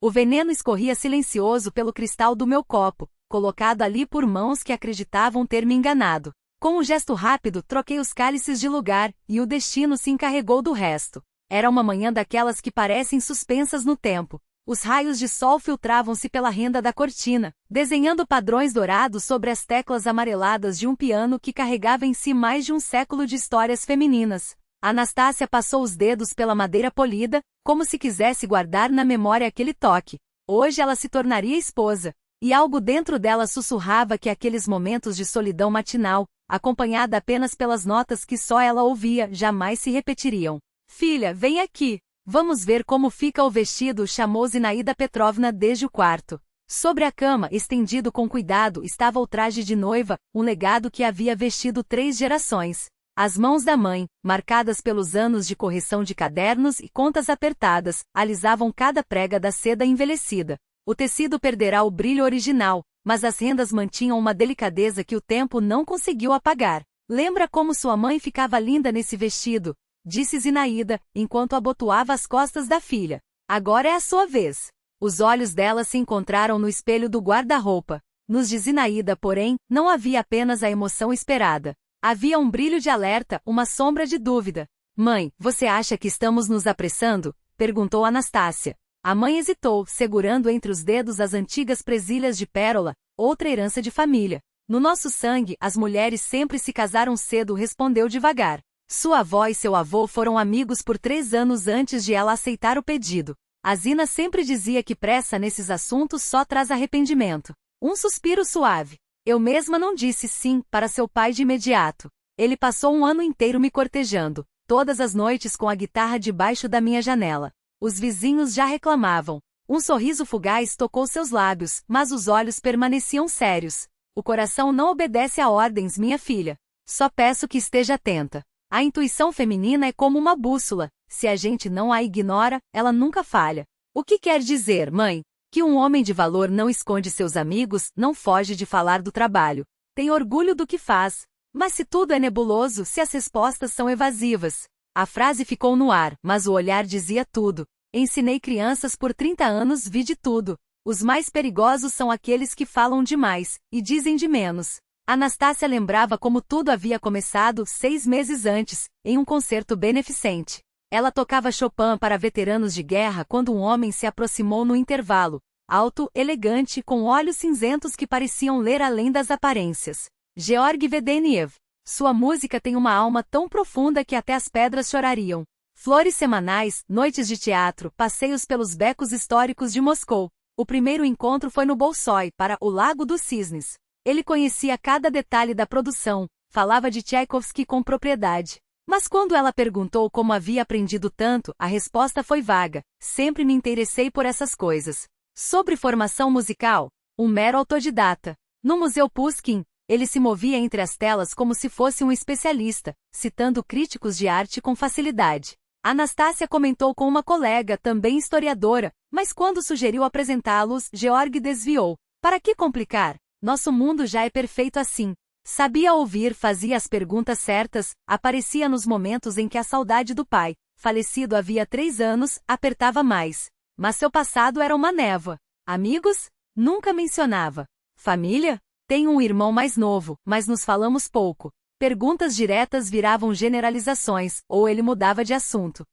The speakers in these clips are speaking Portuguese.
O veneno escorria silencioso pelo cristal do meu copo, colocado ali por mãos que acreditavam ter me enganado. Com um gesto rápido, troquei os cálices de lugar, e o destino se encarregou do resto. Era uma manhã daquelas que parecem suspensas no tempo. Os raios de sol filtravam-se pela renda da cortina, desenhando padrões dourados sobre as teclas amareladas de um piano que carregava em si mais de um século de histórias femininas. Anastácia passou os dedos pela madeira polida, como se quisesse guardar na memória aquele toque. Hoje ela se tornaria esposa. E algo dentro dela sussurrava que aqueles momentos de solidão matinal, acompanhada apenas pelas notas que só ela ouvia, jamais se repetiriam. Filha, vem aqui. Vamos ver como fica o vestido, chamou Zinaída Petrovna desde o quarto. Sobre a cama, estendido com cuidado, estava o traje de noiva, um legado que havia vestido 3 gerações. As mãos da mãe, marcadas pelos anos de correção de cadernos e contas apertadas, alisavam cada prega da seda envelhecida. O tecido perderá o brilho original, mas as rendas mantinham uma delicadeza que o tempo não conseguiu apagar. Lembra como sua mãe ficava linda nesse vestido? Disse Zinaída, enquanto abotoava as costas da filha. Agora é a sua vez. Os olhos dela se encontraram no espelho do guarda-roupa. Nos de Zinaída, porém, não havia apenas a emoção esperada. Havia um brilho de alerta, uma sombra de dúvida. Mãe, você acha que estamos nos apressando? Perguntou Anastácia. A mãe hesitou, segurando entre os dedos as antigas presilhas de pérola, outra herança de família. No nosso sangue, as mulheres sempre se casaram cedo, respondeu devagar. Sua avó e seu avô foram amigos por 3 anos antes de ela aceitar o pedido. A Zina sempre dizia que pressa nesses assuntos só traz arrependimento. Um suspiro suave. Eu mesma não disse sim para seu pai de imediato. Ele passou um ano inteiro me cortejando, todas as noites com a guitarra debaixo da minha janela. Os vizinhos já reclamavam. Um sorriso fugaz tocou seus lábios, mas os olhos permaneciam sérios. O coração não obedece a ordens, minha filha. Só peço que esteja atenta. A intuição feminina é como uma bússola. Se a gente não a ignora, ela nunca falha. O que quer dizer, mãe? Que um homem de valor não esconde seus amigos, não foge de falar do trabalho. Tem orgulho do que faz. Mas se tudo é nebuloso, se as respostas são evasivas. A frase ficou no ar, mas o olhar dizia tudo. Ensinei crianças por 30 anos, vi de tudo. Os mais perigosos são aqueles que falam demais, e dizem de menos. Anastácia lembrava como tudo havia começado 6 meses antes, em um concerto beneficente. Ela tocava Chopin para veteranos de guerra quando um homem se aproximou no intervalo, alto, elegante, com olhos cinzentos que pareciam ler além das aparências. Georg Vedeniev. Sua música tem uma alma tão profunda que até as pedras chorariam. Flores semanais, noites de teatro, passeios pelos becos históricos de Moscou. O primeiro encontro foi no Bolshoi, para o Lago dos Cisnes. Ele conhecia cada detalhe da produção, falava de Tchaikovsky com propriedade. Mas quando ela perguntou como havia aprendido tanto, a resposta foi vaga. Sempre me interessei por essas coisas. Sobre formação musical, um mero autodidata. No Museu Pushkin, ele se movia entre as telas como se fosse um especialista, citando críticos de arte com facilidade. Anastácia comentou com uma colega, também historiadora, mas quando sugeriu apresentá-los, Georg desviou. Para que complicar? Nosso mundo já é perfeito assim. Sabia ouvir, fazia as perguntas certas, aparecia nos momentos em que a saudade do pai, falecido havia 3 anos, apertava mais. Mas seu passado era uma névoa. Amigos? Nunca mencionava. Família? Tenho um irmão mais novo, mas nos falamos pouco. Perguntas diretas viravam generalizações, ou ele mudava de assunto.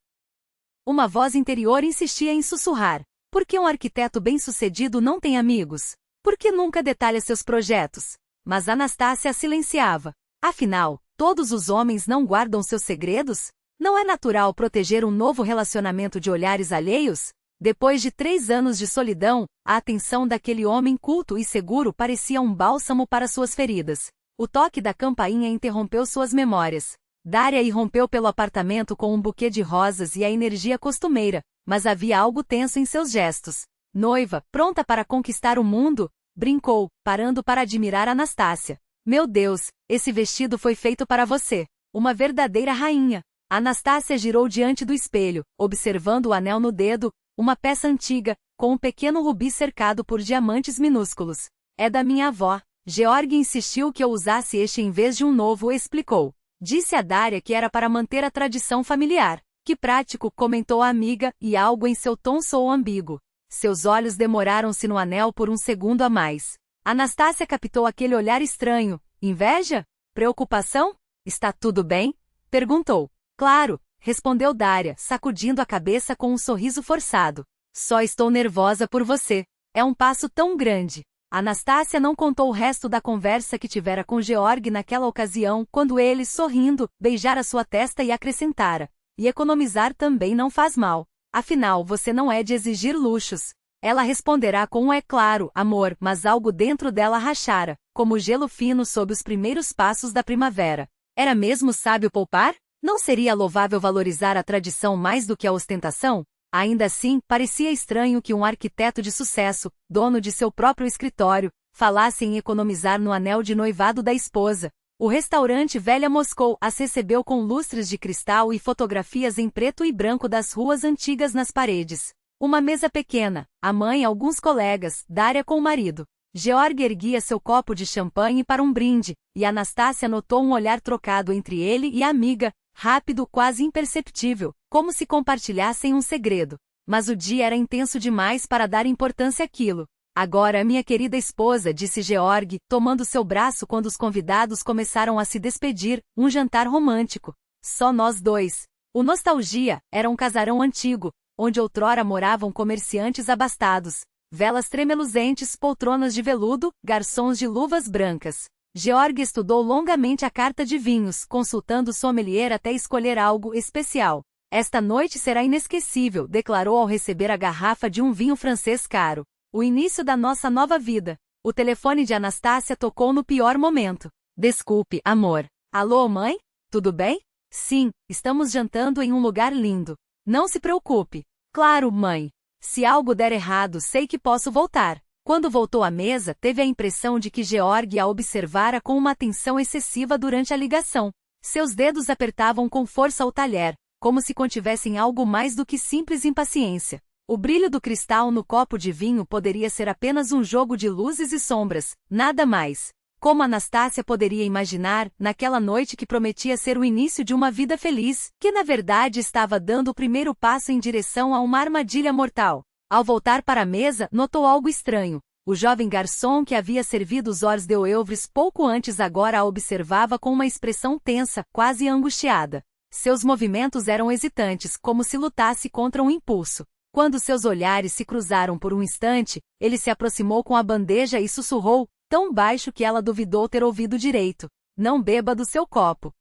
Uma voz interior insistia em sussurrar. Por que um arquiteto bem-sucedido não tem amigos? Por que nunca detalha seus projetos? Mas Anastácia silenciava. Afinal, todos os homens não guardam seus segredos? Não é natural proteger um novo relacionamento de olhares alheios? Depois de 3 anos de solidão, a atenção daquele homem culto e seguro parecia um bálsamo para suas feridas. O toque da campainha interrompeu suas memórias. Dária irrompeu pelo apartamento com um buquê de rosas e a energia costumeira, mas havia algo tenso em seus gestos. Noiva, pronta para conquistar o mundo? Brincou, parando para admirar Anastácia. Meu Deus, esse vestido foi feito para você. Uma verdadeira rainha. Anastácia girou diante do espelho, observando o anel no dedo, uma peça antiga, com um pequeno rubi cercado por diamantes minúsculos. É da minha avó. Georg insistiu que eu usasse este em vez de um novo, explicou. Disse a Dária que era para manter a tradição familiar. Que prático, comentou a amiga, e algo em seu tom soou ambíguo. Seus olhos demoraram-se no anel por um segundo a mais. Anastácia captou aquele olhar estranho. Inveja? Preocupação? Está tudo bem? Perguntou. Claro, respondeu Daria, sacudindo a cabeça com um sorriso forçado. Só estou nervosa por você. É um passo tão grande. Anastácia não contou o resto da conversa que tivera com Georg naquela ocasião, quando ele, sorrindo, beijara sua testa e acrescentara. E economizar também não faz mal. Afinal, você não é de exigir luxos. Ela responderá com um é claro, amor, mas algo dentro dela rachara, como gelo fino sob os primeiros passos da primavera. Era mesmo sábio poupar? Não seria louvável valorizar a tradição mais do que a ostentação? Ainda assim, parecia estranho que um arquiteto de sucesso, dono de seu próprio escritório, falasse em economizar no anel de noivado da esposa. O restaurante Velha Moscou as recebeu com lustres de cristal e fotografias em preto e branco das ruas antigas nas paredes. Uma mesa pequena, a mãe e alguns colegas, Daria com o marido. Georg erguia seu copo de champanhe para um brinde, e Anastácia notou um olhar trocado entre ele e a amiga, rápido, quase imperceptível, como se compartilhassem um segredo. Mas o dia era intenso demais para dar importância àquilo. Agora, minha querida esposa, disse Georg, tomando seu braço quando os convidados começaram a se despedir, um jantar romântico. Só nós dois. O Nostalgia era um casarão antigo, onde outrora moravam comerciantes abastados. Velas tremeluzentes, poltronas de veludo, garçons de luvas brancas. Georg estudou longamente a carta de vinhos, consultando o sommelier até escolher algo especial. Esta noite será inesquecível, declarou ao receber a garrafa de um vinho francês caro. O início da nossa nova vida. O telefone de Anastácia tocou no pior momento. Desculpe, amor. Alô, mãe? Tudo bem? Sim, estamos jantando em um lugar lindo. Não se preocupe. Claro, mãe. Se algo der errado, sei que posso voltar. Quando voltou à mesa, teve a impressão de que Georg a observara com uma atenção excessiva durante a ligação. Seus dedos apertavam com força o talher, como se contivessem algo mais do que simples impaciência. O brilho do cristal no copo de vinho poderia ser apenas um jogo de luzes e sombras, nada mais. Como Anastácia poderia imaginar, naquela noite que prometia ser o início de uma vida feliz, que na verdade estava dando o primeiro passo em direção a uma armadilha mortal. Ao voltar para a mesa, notou algo estranho. O jovem garçom que havia servido os hors d'oeuvres pouco antes agora a observava com uma expressão tensa, quase angustiada. Seus movimentos eram hesitantes, como se lutasse contra um impulso. Quando seus olhares se cruzaram por um instante, ele se aproximou com a bandeja e sussurrou, tão baixo que ela duvidou ter ouvido direito. Não beba do seu copo.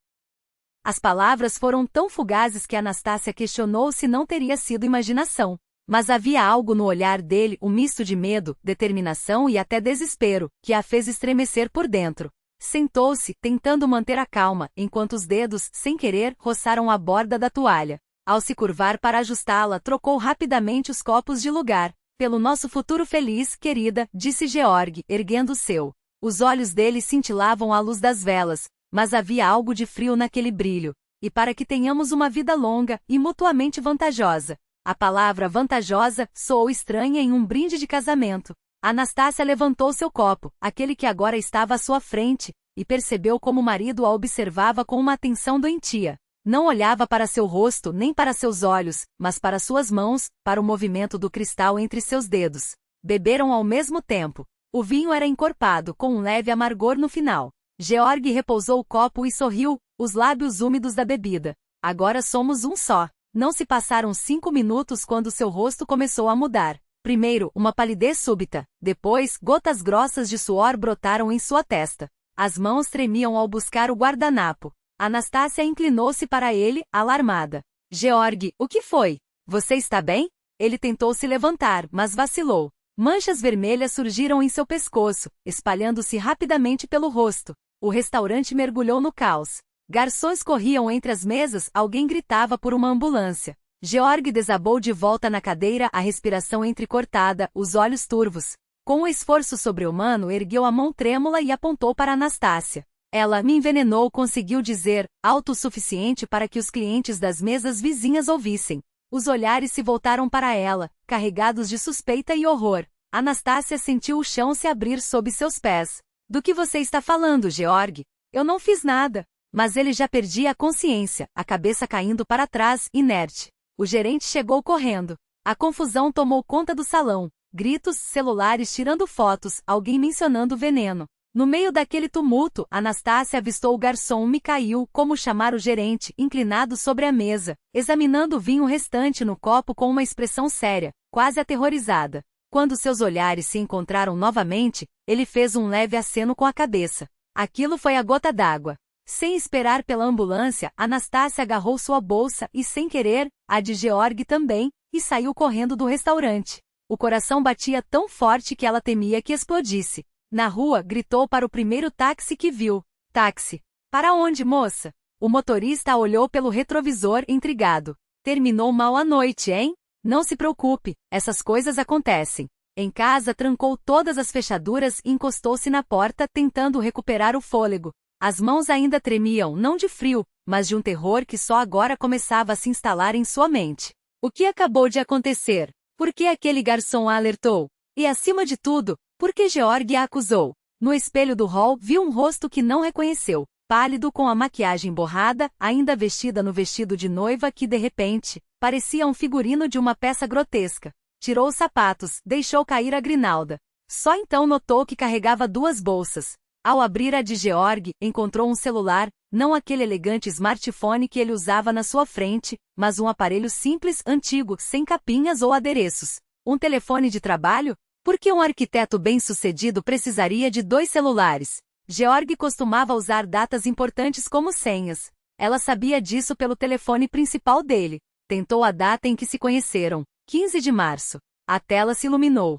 As palavras foram tão fugazes que Anastácia questionou se não teria sido imaginação. Mas havia algo no olhar dele, um misto de medo, determinação e até desespero, que a fez estremecer por dentro. Sentou-se, tentando manter a calma, enquanto os dedos, sem querer, roçaram a borda da toalha. Ao se curvar para ajustá-la, trocou rapidamente os copos de lugar. Pelo nosso futuro feliz, querida, disse Georg, erguendo o seu. Os olhos dele cintilavam à luz das velas, mas havia algo de frio naquele brilho. E para que tenhamos uma vida longa e mutuamente vantajosa. A palavra vantajosa soou estranha em um brinde de casamento. Anastácia levantou seu copo, aquele que agora estava à sua frente, e percebeu como o marido a observava com uma atenção doentia. Não olhava para seu rosto nem para seus olhos, mas para suas mãos, para o movimento do cristal entre seus dedos. Beberam ao mesmo tempo. O vinho era encorpado, com um leve amargor no final. Georg repousou o copo e sorriu, os lábios úmidos da bebida. Agora somos um só. Não se passaram 5 minutos quando seu rosto começou a mudar. Primeiro, uma palidez súbita. Depois, gotas grossas de suor brotaram em sua testa. As mãos tremiam ao buscar o guardanapo. Anastácia inclinou-se para ele, alarmada. Georg, o que foi? Você está bem? Ele tentou se levantar, mas vacilou. Manchas vermelhas surgiram em seu pescoço, espalhando-se rapidamente pelo rosto. O restaurante mergulhou no caos. Garçons corriam entre as mesas, alguém gritava por uma ambulância. Georg desabou de volta na cadeira, a respiração entrecortada, os olhos turvos. Com um esforço sobre-humano, ergueu a mão trêmula e apontou para Anastácia. Ela me envenenou, conseguiu dizer, alto o suficiente para que os clientes das mesas vizinhas ouvissem. Os olhares se voltaram para ela, carregados de suspeita e horror. Anastácia sentiu o chão se abrir sob seus pés. Do que você está falando, Georg? Eu não fiz nada. Mas ele já perdia a consciência, a cabeça caindo para trás, inerte. O gerente chegou correndo. A confusão tomou conta do salão. Gritos, celulares tirando fotos, alguém mencionando veneno. No meio daquele tumulto, Anastácia avistou o garçom Mikhail, como chamar o gerente, inclinado sobre a mesa, examinando o vinho restante no copo com uma expressão séria, quase aterrorizada. Quando seus olhares se encontraram novamente, ele fez um leve aceno com a cabeça. Aquilo foi a gota d'água. Sem esperar pela ambulância, Anastácia agarrou sua bolsa e, sem querer, a de Georg também, e saiu correndo do restaurante. O coração batia tão forte que ela temia que explodisse. Na rua, gritou para o primeiro táxi que viu. Táxi. Para onde, moça? O motorista a olhou pelo retrovisor, intrigado. Terminou mal a noite, hein? Não se preocupe, essas coisas acontecem. Em casa, trancou todas as fechaduras e encostou-se na porta, tentando recuperar o fôlego. As mãos ainda tremiam, não de frio, mas de um terror que só agora começava a se instalar em sua mente. O que acabou de acontecer? Por que aquele garçom a alertou? E, acima de tudo, por que Georg a acusou? No espelho do hall, viu um rosto que não reconheceu, pálido com a maquiagem borrada, ainda vestida no vestido de noiva que, de repente, parecia um figurino de uma peça grotesca. Tirou os sapatos, deixou cair a grinalda. Só então notou que carregava 2 bolsas. Ao abrir a de Georg, encontrou um celular, não aquele elegante smartphone que ele usava na sua frente, mas um aparelho simples, antigo, sem capinhas ou adereços. Um telefone de trabalho? Por que um arquiteto bem-sucedido precisaria de 2 celulares? Georg costumava usar datas importantes como senhas. Ela sabia disso pelo telefone principal dele. Tentou a data em que se conheceram, 15 de março. A tela se iluminou.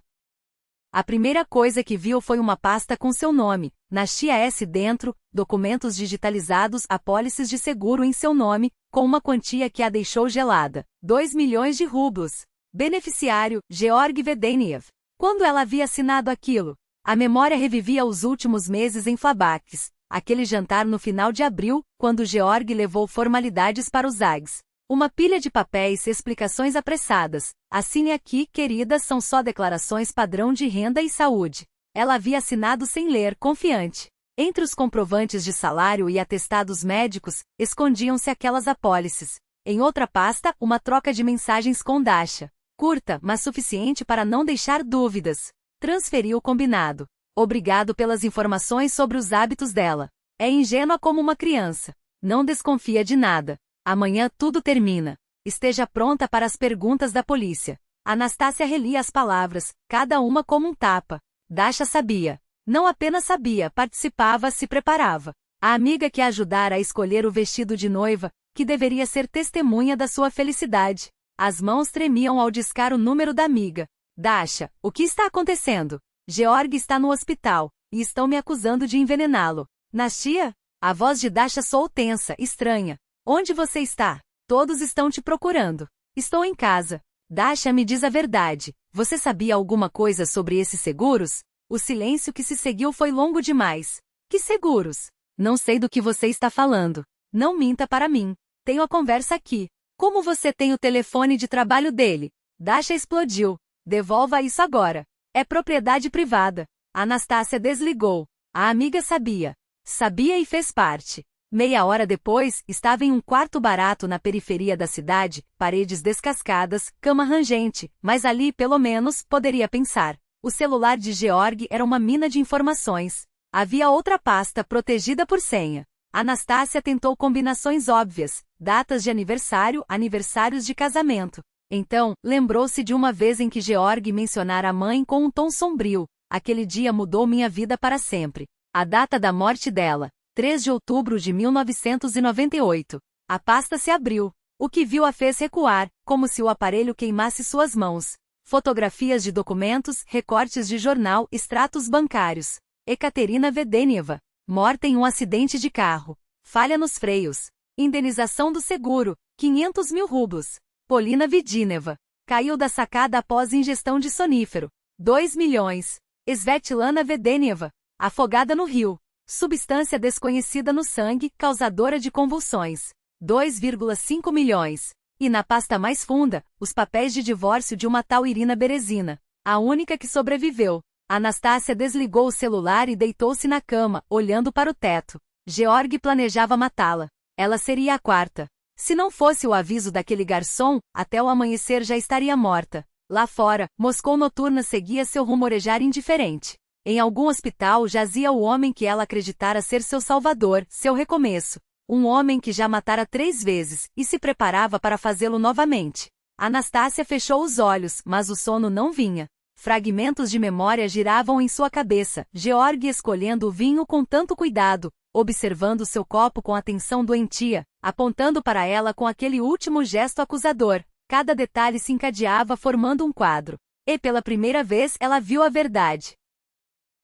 A primeira coisa que viu foi uma pasta com seu nome, na XS dentro, documentos digitalizados, apólices de seguro em seu nome, com uma quantia que a deixou gelada. 2 milhões de rublos. Beneficiário, Georg Vedeniev. Quando ela havia assinado aquilo? A memória revivia os últimos meses em flashbacks. Aquele jantar no final de abril, quando Georg levou formalidades para os Zags. Uma pilha de papéis e explicações apressadas. Assine aqui, querida, são só declarações padrão de renda e saúde. Ela havia assinado sem ler, confiante. Entre os comprovantes de salário e atestados médicos, escondiam-se aquelas apólices. Em outra pasta, uma troca de mensagens com Dasha. Curta, mas suficiente para não deixar dúvidas. Transferiu o combinado. Obrigado pelas informações sobre os hábitos dela. É ingênua como uma criança. Não desconfia de nada. Amanhã tudo termina. Esteja pronta para as perguntas da polícia. Anastácia relia as palavras, cada uma como um tapa. Dasha sabia. Não apenas sabia, participava, se preparava. A amiga que a ajudara a escolher o vestido de noiva, que deveria ser testemunha da sua felicidade. As mãos tremiam ao discar o número da amiga. Dasha, o que está acontecendo? Georg está no hospital, e estão me acusando de envenená-lo. Nastia? A voz de Dasha soou tensa, estranha. Onde você está? Todos estão te procurando. Estou em casa. Dasha, me diz a verdade. Você sabia alguma coisa sobre esses seguros? O silêncio que se seguiu foi longo demais. Que seguros? Não sei do que você está falando. Não minta para mim. Tenho a conversa aqui. Como você tem o telefone de trabalho dele? Dasha explodiu. Devolva isso agora. É propriedade privada. Anastácia desligou. A amiga sabia. Sabia e fez parte. Meia hora depois, estava em um quarto barato na periferia da cidade, paredes descascadas, cama rangente, mas ali, pelo menos, poderia pensar. O celular de Georg era uma mina de informações. Havia outra pasta protegida por senha. Anastácia tentou combinações óbvias, datas de aniversário, aniversários de casamento. Então, lembrou-se de uma vez em que Georg mencionara a mãe com um tom sombrio. Aquele dia mudou minha vida para sempre. A data da morte dela. 3 de outubro de 1998. A pasta se abriu. O que viu a fez recuar, como se o aparelho queimasse suas mãos. Fotografias de documentos, recortes de jornal, extratos bancários. Ekaterina Vedenieva. Morta em um acidente de carro. Falha nos freios. Indenização do seguro. 500 mil rublos. Polina Vidineva. Caiu da sacada após ingestão de sonífero. 2 milhões. Svetlana Vedenieva. Afogada no rio. Substância desconhecida no sangue, causadora de convulsões. 2,5 milhões. E na pasta mais funda, os papéis de divórcio de uma tal Irina Berezina. A única que sobreviveu. Anastácia desligou o celular e deitou-se na cama, olhando para o teto. Georg planejava matá-la. Ela seria a quarta. Se não fosse o aviso daquele garçom, até o amanhecer já estaria morta. Lá fora, Moscou noturna seguia seu rumorejar indiferente. Em algum hospital jazia o homem que ela acreditara ser seu salvador, seu recomeço. Um homem que já matara 3 vezes, e se preparava para fazê-lo novamente. Anastácia fechou os olhos, mas o sono não vinha. Fragmentos de memória giravam em sua cabeça, Georg escolhendo o vinho com tanto cuidado, observando seu copo com atenção doentia, apontando para ela com aquele último gesto acusador. Cada detalhe se encadeava formando um quadro. E pela primeira vez ela viu a verdade.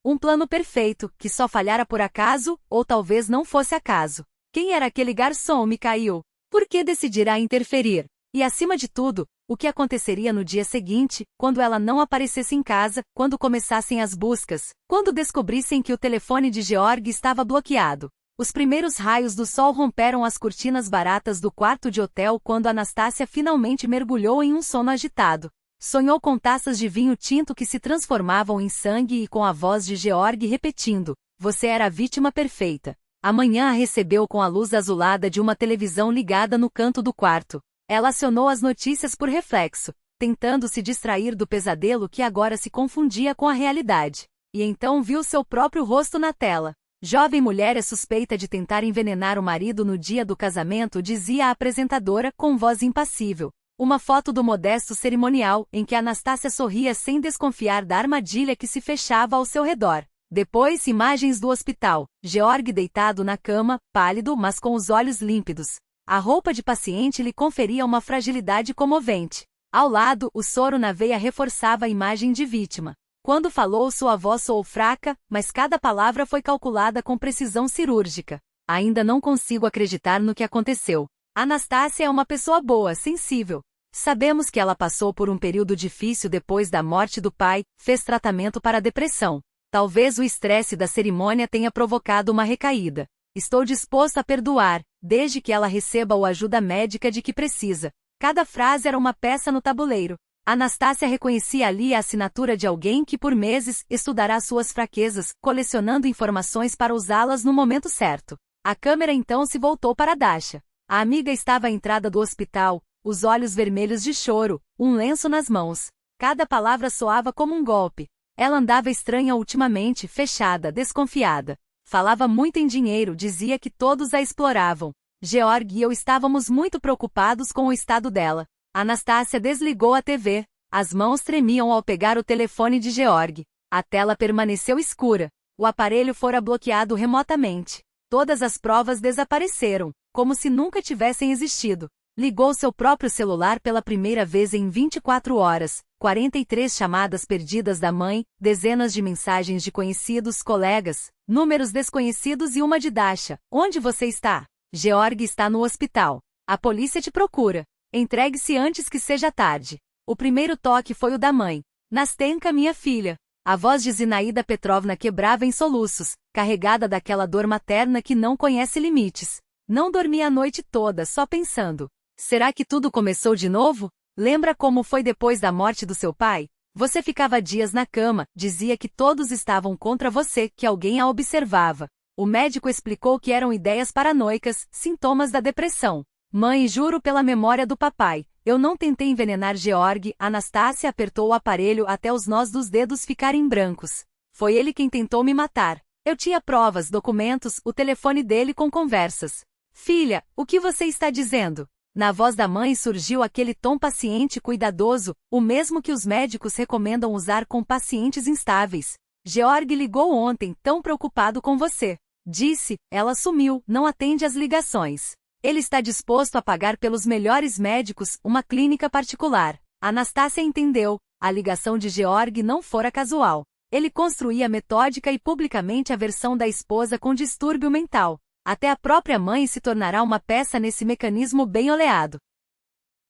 Um plano perfeito, que só falhara por acaso, ou talvez não fosse acaso. Quem era aquele garçom, Mikhail? Por que decidirá interferir? E acima de tudo, o que aconteceria no dia seguinte, quando ela não aparecesse em casa, quando começassem as buscas, quando descobrissem que o telefone de Georg estava bloqueado. Os primeiros raios do sol romperam as cortinas baratas do quarto de hotel quando Anastácia finalmente mergulhou em um sono agitado. Sonhou com taças de vinho tinto que se transformavam em sangue e com a voz de Georg repetindo: "Você era a vítima perfeita." Amanhã a recebeu com a luz azulada de uma televisão ligada no canto do quarto. Ela acionou as notícias por reflexo, tentando se distrair do pesadelo que agora se confundia com a realidade. E então viu seu próprio rosto na tela. Jovem mulher é suspeita de tentar envenenar o marido no dia do casamento, dizia a apresentadora com voz impassível. Uma foto do modesto cerimonial, em que Anastácia sorria sem desconfiar da armadilha que se fechava ao seu redor. Depois, imagens do hospital. Georg deitado na cama, pálido mas com os olhos límpidos. A roupa de paciente lhe conferia uma fragilidade comovente. Ao lado, o soro na veia reforçava a imagem de vítima. Quando falou, sua voz soou fraca, mas cada palavra foi calculada com precisão cirúrgica. Ainda não consigo acreditar no que aconteceu. Anastácia é uma pessoa boa, sensível. Sabemos que ela passou por um período difícil depois da morte do pai, fez tratamento para a depressão. Talvez o estresse da cerimônia tenha provocado uma recaída. Estou disposto a perdoar, desde que ela receba a ajuda médica de que precisa. Cada frase era uma peça no tabuleiro. Anastácia reconhecia ali a assinatura de alguém que por meses estudará suas fraquezas, colecionando informações para usá-las no momento certo. A câmera então se voltou para Dasha. A amiga estava à entrada do hospital, os olhos vermelhos de choro, um lenço nas mãos. Cada palavra soava como um golpe. Ela andava estranha ultimamente, fechada, desconfiada. Falava muito em dinheiro, dizia que todos a exploravam. Georg e eu estávamos muito preocupados com o estado dela. Anastácia desligou a TV. As mãos tremiam ao pegar o telefone de Georg. A tela permaneceu escura. O aparelho fora bloqueado remotamente. Todas as provas desapareceram, como se nunca tivessem existido. Ligou seu próprio celular pela primeira vez em 24 horas, 43 chamadas perdidas da mãe, dezenas de mensagens de conhecidos, colegas, números desconhecidos e uma de Dasha. Onde você está? Georg está no hospital. A polícia te procura. Entregue-se antes que seja tarde. O primeiro toque foi o da mãe. Nastenka, minha filha. A voz de Zinaida Petrovna quebrava em soluços, carregada daquela dor materna que não conhece limites. Não dormi a noite toda só pensando. Será que tudo começou de novo? Lembra como foi depois da morte do seu pai? Você ficava dias na cama, dizia que todos estavam contra você, que alguém a observava. O médico explicou que eram ideias paranoicas, sintomas da depressão. Mãe, juro pela memória do papai, eu não tentei envenenar Georg. Anastácia apertou o aparelho até os nós dos dedos ficarem brancos. Foi ele quem tentou me matar. Eu tinha provas, documentos, o telefone dele com conversas. Filha, o que você está dizendo? Na voz da mãe surgiu aquele tom paciente e cuidadoso, o mesmo que os médicos recomendam usar com pacientes instáveis. Georg ligou ontem, tão preocupado com você. Disse, ela sumiu, não atende às ligações. Ele está disposto a pagar pelos melhores médicos, uma clínica particular. Anastácia entendeu, a ligação de Georg não fora casual. Ele construía metódica e publicamente a versão da esposa com distúrbio mental. Até a própria mãe se tornará uma peça nesse mecanismo bem oleado.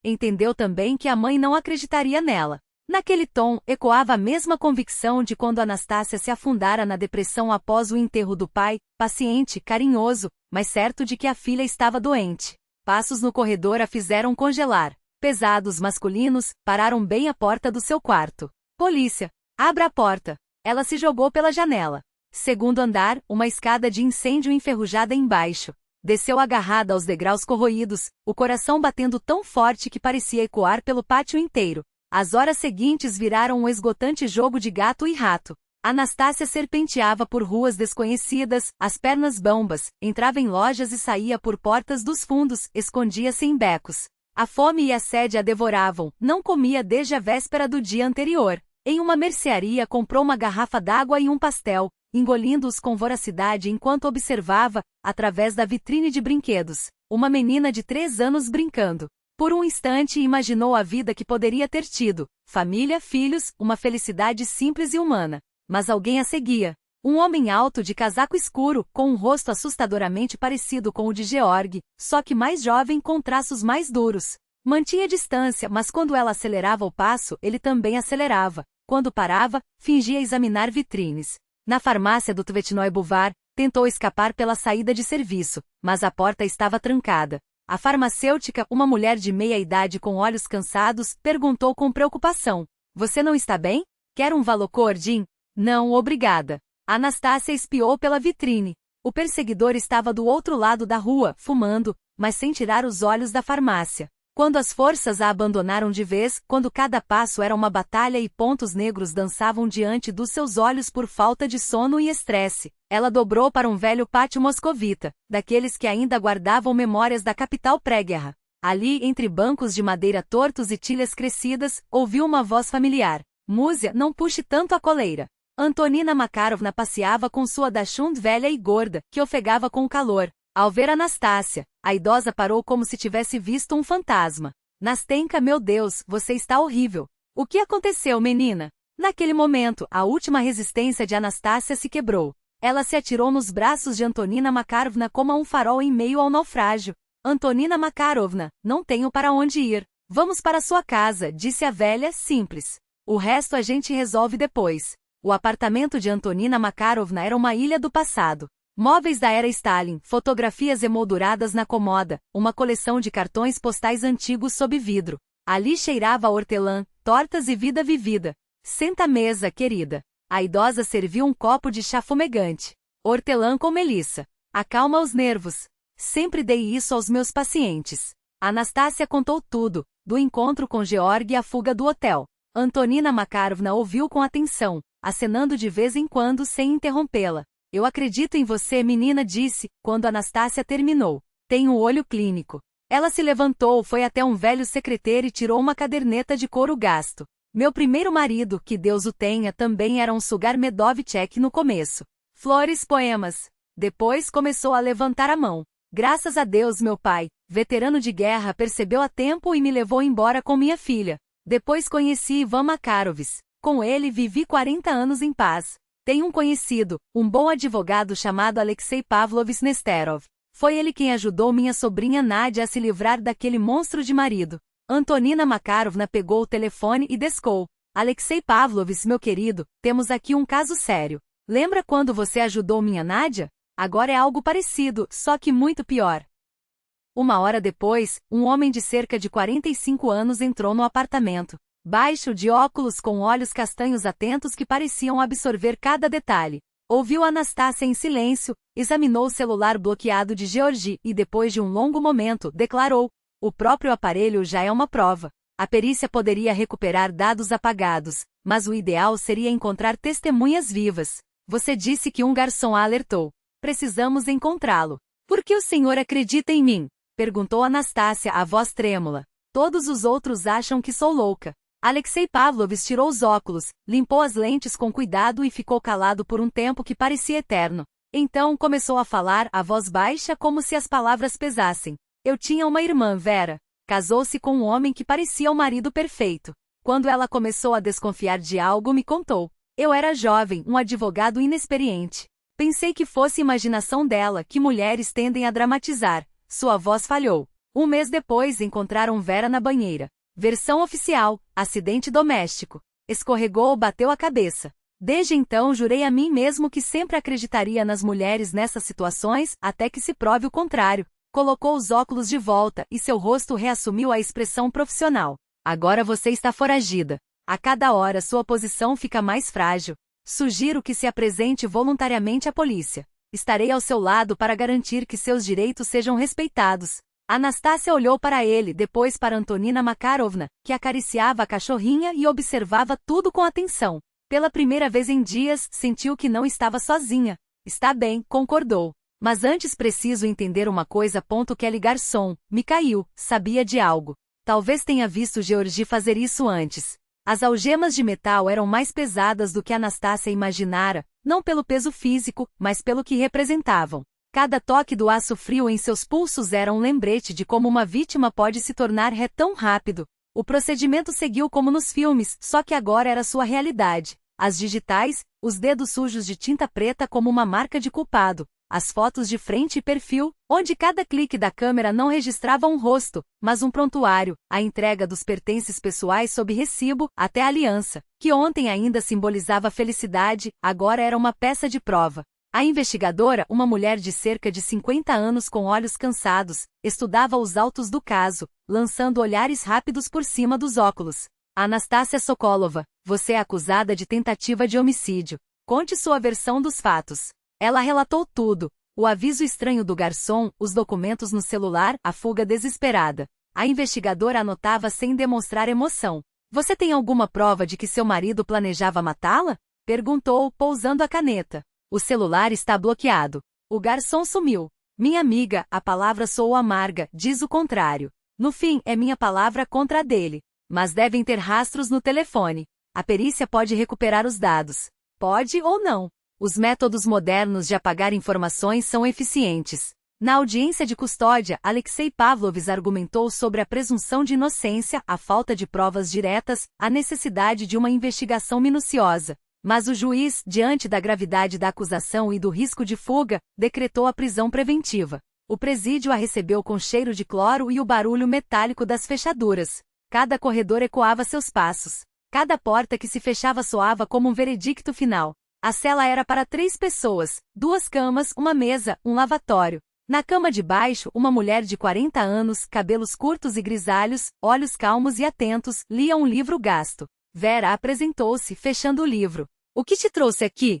Entendeu também que a mãe não acreditaria nela. Naquele tom, ecoava a mesma convicção de quando Anastácia se afundara na depressão após o enterro do pai, paciente, carinhoso, mas certo de que a filha estava doente. Passos no corredor a fizeram congelar. Pesados masculinos, pararam bem à porta do seu quarto. Polícia! Abra a porta! Ela se jogou pela janela. Segundo andar, uma escada de incêndio enferrujada embaixo. Desceu agarrada aos degraus corroídos, o coração batendo tão forte que parecia ecoar pelo pátio inteiro. As horas seguintes viraram um esgotante jogo de gato e rato. Anastácia serpenteava por ruas desconhecidas, as pernas bambas, entrava em lojas e saía por portas dos fundos, escondia-se em becos. A fome e a sede a devoravam, não comia desde a véspera do dia anterior. Em uma mercearia comprou uma garrafa d'água e um pastel, engolindo-os com voracidade enquanto observava, através da vitrine de brinquedos, uma menina de 3 anos brincando. Por um instante imaginou a vida que poderia ter tido, família, filhos, uma felicidade simples e humana. Mas alguém a seguia. Um homem alto de casaco escuro, com um rosto assustadoramente parecido com o de Georg, só que mais jovem com traços mais duros. Mantinha distância, mas quando ela acelerava o passo, ele também acelerava. Quando parava, fingia examinar vitrines. Na farmácia do Tvetnoy Boulevard, tentou escapar pela saída de serviço, mas a porta estava trancada. A farmacêutica, uma mulher de meia idade com olhos cansados, perguntou com preocupação: "Você não está bem? Quer um Valocordin?" "Não, obrigada." Anastácia espiou pela vitrine. O perseguidor estava do outro lado da rua, fumando, mas sem tirar os olhos da farmácia. Quando as forças a abandonaram de vez, quando cada passo era uma batalha e pontos negros dançavam diante dos seus olhos por falta de sono e estresse, ela dobrou para um velho pátio moscovita, daqueles que ainda guardavam memórias da capital pré-guerra. Ali, entre bancos de madeira tortos e tilhas crescidas, ouviu uma voz familiar: "Múzia, não puxe tanto a coleira." Antonina Makarovna passeava com sua Dachshund velha e gorda, que ofegava com o calor. Ao ver Anastácia, a idosa parou como se tivesse visto um fantasma. "Nastenka, meu Deus, você está horrível. O que aconteceu, menina?" Naquele momento, a última resistência de Anastácia se quebrou. Ela se atirou nos braços de Antonina Makarovna como a um farol em meio ao naufrágio. "Antonina Makarovna, não tenho para onde ir. Vamos para sua casa", disse a velha, simples. "O resto a gente resolve depois." O apartamento de Antonina Makarovna era uma ilha do passado. Móveis da era Stalin, fotografias emolduradas na comoda, uma coleção de cartões postais antigos sob vidro. Ali cheirava a hortelã, tortas e vida vivida. "Senta à mesa, querida." A idosa serviu um copo de chá fumegante. "Hortelã com melissa. Acalma os nervos. Sempre dei isso aos meus pacientes." Anastácia contou tudo, do encontro com Georg e a fuga do hotel. Antonina Makarovna ouviu com atenção, acenando de vez em quando sem interrompê-la. "Eu acredito em você, menina", disse, quando Anastácia terminou. "Tem um olho clínico." Ela se levantou, foi até um velho secretário e tirou uma caderneta de couro gasto. "Meu primeiro marido, que Deus o tenha, também era um Sugar Medovchek no começo. Flores, poemas." Depois começou a levantar a mão. "Graças a Deus, meu pai, veterano de guerra, percebeu a tempo e me levou embora com minha filha. Depois conheci Ivan Makarovich. Com ele vivi 40 anos em paz. Tenho um conhecido, um bom advogado chamado Alexei Pavlovich Nesterov. Foi ele quem ajudou minha sobrinha Nadia a se livrar daquele monstro de marido." Antonina Makarovna pegou o telefone e descou. "Alexei Pavlovich, meu querido, temos aqui um caso sério. Lembra quando você ajudou minha Nadia? Agora é algo parecido, só que muito pior." 1 hora depois, um homem de cerca de 45 anos entrou no apartamento. Baixo, de óculos com olhos castanhos atentos que pareciam absorver cada detalhe. Ouviu Anastácia em silêncio, examinou o celular bloqueado de Georgi e depois de um longo momento, declarou: "O próprio aparelho já é uma prova. A perícia poderia recuperar dados apagados, mas o ideal seria encontrar testemunhas vivas. Você disse que um garçom a alertou. Precisamos encontrá-lo. Por que o senhor acredita em mim?" perguntou Anastácia, a voz trêmula. "Todos os outros acham que sou louca." Alexei Pavlovich tirou os óculos, limpou as lentes com cuidado e ficou calado por um tempo que parecia eterno. Então começou a falar, a voz baixa como se as palavras pesassem. "Eu tinha uma irmã, Vera. Casou-se com um homem que parecia o marido perfeito. Quando ela começou a desconfiar de algo, me contou. Eu era jovem, um advogado inexperiente. Pensei que fosse imaginação dela, que mulheres tendem a dramatizar." Sua voz falhou. 1 mês depois encontraram Vera na banheira. Versão oficial: acidente doméstico. Escorregou ou bateu a cabeça. Desde então jurei a mim mesmo que sempre acreditaria nas mulheres nessas situações, até que se prove o contrário. Colocou os óculos de volta e seu rosto reassumiu a expressão profissional. "Agora você está foragida. A cada hora sua posição fica mais frágil. Sugiro que se apresente voluntariamente à polícia." Estarei ao seu lado para garantir que seus direitos sejam respeitados. Anastácia olhou para ele, depois para Antonina Makarovna, que acariciava a cachorrinha e observava tudo com atenção. Pela primeira vez em dias, sentiu que não estava sozinha. Está bem, concordou. Mas antes preciso entender uma coisa. Kelly garçom, Mikhail, sabia de algo. Talvez tenha visto Georgi fazer isso antes. As algemas de metal eram mais pesadas do que Anastácia imaginara, não pelo peso físico, mas pelo que representavam. Cada toque do aço frio em seus pulsos era um lembrete de como uma vítima pode se tornar tão rápido. O procedimento seguiu como nos filmes, só que agora era sua realidade. As digitais, os dedos sujos de tinta preta como uma marca de culpado. As fotos de frente e perfil, onde cada clique da câmera não registrava um rosto, mas um prontuário, a entrega dos pertences pessoais sob recibo, até a aliança, que ontem ainda simbolizava felicidade, agora era uma peça de prova. A investigadora, uma mulher de cerca de 50 anos com olhos cansados, estudava os autos do caso, lançando olhares rápidos por cima dos óculos. Anastácia Sokolova, você é acusada de tentativa de homicídio. Conte sua versão dos fatos. Ela relatou tudo. O aviso estranho do garçom, os documentos no celular, a fuga desesperada. A investigadora anotava sem demonstrar emoção. Você tem alguma prova de que seu marido planejava matá-la? Perguntou, pousando a caneta. O celular está bloqueado. O garçom sumiu. Minha amiga, a palavra soou amarga, diz o contrário. No fim, é minha palavra contra a dele. Mas devem ter rastros no telefone. A perícia pode recuperar os dados. Pode ou não. Os métodos modernos de apagar informações são eficientes. Na audiência de custódia, Alexei Pavlovich argumentou sobre a presunção de inocência, a falta de provas diretas, a necessidade de uma investigação minuciosa. Mas o juiz, diante da gravidade da acusação e do risco de fuga, decretou a prisão preventiva. O presídio a recebeu com cheiro de cloro e o barulho metálico das fechaduras. Cada corredor ecoava seus passos. Cada porta que se fechava soava como um veredicto final. A cela era para 3 pessoas, 2 camas, uma mesa, um lavatório. Na cama de baixo, uma mulher de 40 anos, cabelos curtos e grisalhos, olhos calmos e atentos, lia um livro gasto. Vera apresentou-se, fechando o livro. O que te trouxe aqui?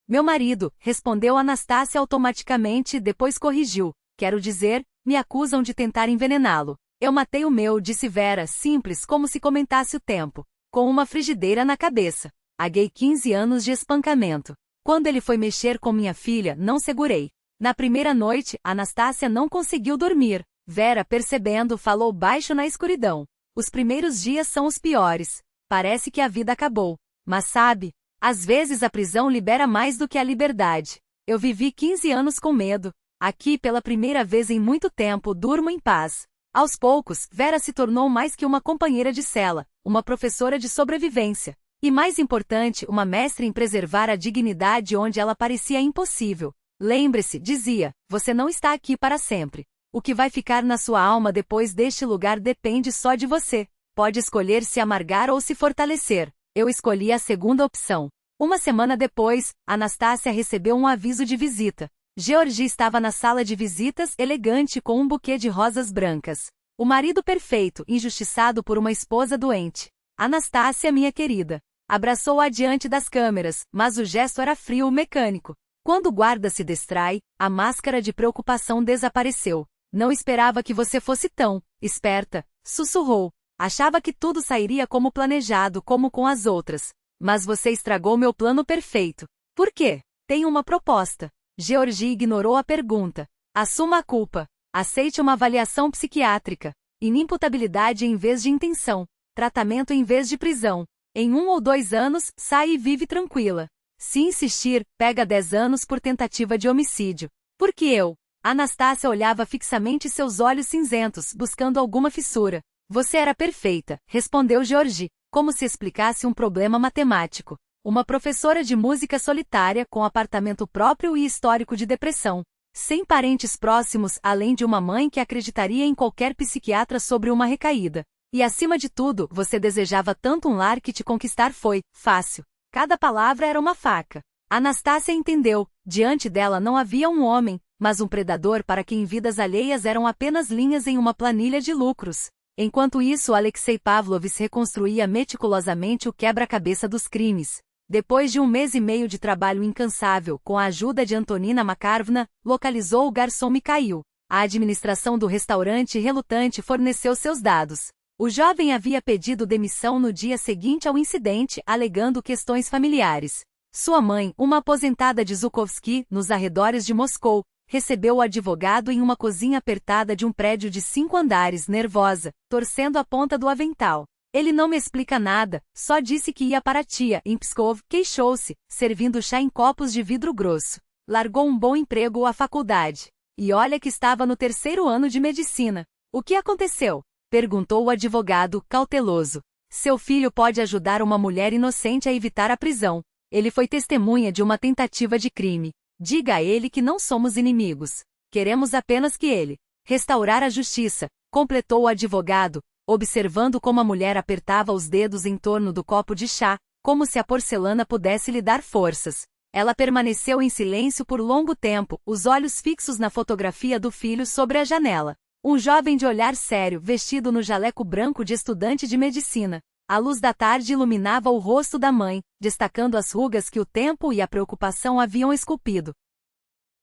Meu marido, respondeu Anastácia automaticamente e depois corrigiu. Quero dizer, me acusam de tentar envenená-lo. Eu matei o meu, disse Vera, simples como se comentasse o tempo. Com uma frigideira na cabeça. Paguei 15 anos de espancamento. Quando ele foi mexer com minha filha, não segurei. Na primeira noite, Anastácia não conseguiu dormir. Vera, percebendo, falou baixo na escuridão. Os primeiros dias são os piores. Parece que a vida acabou. Mas sabe, às vezes a prisão libera mais do que a liberdade. Eu vivi 15 anos com medo. Aqui, pela primeira vez em muito tempo, durmo em paz. Aos poucos, Vera se tornou mais que uma companheira de cela, uma professora de sobrevivência. E mais importante, uma mestre em preservar a dignidade onde ela parecia impossível. Lembre-se, dizia, você não está aqui para sempre. O que vai ficar na sua alma depois deste lugar depende só de você. Pode escolher se amargar ou se fortalecer. Eu escolhi a segunda opção. Uma semana depois, Anastácia recebeu um aviso de visita. Georgi estava na sala de visitas, elegante com um buquê de rosas brancas. O marido perfeito, injustiçado por uma esposa doente. Anastácia, minha querida. Abraçou-a diante das câmeras, mas o gesto era frio, mecânico. Quando o guarda se distrai, a máscara de preocupação desapareceu. Não esperava que você fosse tão esperta, sussurrou. Achava que tudo sairia como planejado, como com as outras. Mas você estragou meu plano perfeito. Por quê? Tenho uma proposta. Georgi ignorou a pergunta. Assuma a culpa. Aceite uma avaliação psiquiátrica. Inimputabilidade em vez de intenção. Tratamento em vez de prisão. Em 1 ou 2 anos, sai e vive tranquila. Se insistir, pega 10 anos por tentativa de homicídio. Por que eu? Anastácia olhava fixamente seus olhos cinzentos, buscando alguma fissura. Você era perfeita, respondeu Georgi, como se explicasse um problema matemático. Uma professora de música solitária, com apartamento próprio e histórico de depressão. Sem parentes próximos, além de uma mãe que acreditaria em qualquer psiquiatra sobre uma recaída. E acima de tudo, você desejava tanto um lar que te conquistar foi fácil. Cada palavra era uma faca. Anastácia entendeu, diante dela não havia um homem, mas um predador para quem vidas alheias eram apenas linhas em uma planilha de lucros. Enquanto isso, Alexei Pavlovich reconstruía meticulosamente o quebra-cabeça dos crimes. Depois de 1 mês e meio de trabalho incansável, com a ajuda de Antonina Makarvna, localizou o garçom Mikhail. A administração do restaurante relutante forneceu seus dados. O jovem havia pedido demissão no dia seguinte ao incidente, alegando questões familiares. Sua mãe, uma aposentada de Zhukovsky, nos arredores de Moscou, recebeu o advogado em uma cozinha apertada de um prédio de 5 andares, nervosa, torcendo a ponta do avental. Ele não me explica nada, só disse que ia para a tia, em Pskov, queixou-se, servindo chá em copos de vidro grosso. Largou um bom emprego à faculdade. E olha que estava no 3º ano de medicina. O que aconteceu? Perguntou o advogado, cauteloso. Seu filho pode ajudar uma mulher inocente a evitar a prisão. Ele foi testemunha de uma tentativa de crime. Diga a ele que não somos inimigos. Queremos apenas que ele restaurar a justiça, completou o advogado, observando como a mulher apertava os dedos em torno do copo de chá, como se a porcelana pudesse lhe dar forças. Ela permaneceu em silêncio por longo tempo, os olhos fixos na fotografia do filho sobre a janela. Um jovem de olhar sério, vestido no jaleco branco de estudante de medicina. A luz da tarde iluminava o rosto da mãe, destacando as rugas que o tempo e a preocupação haviam esculpido.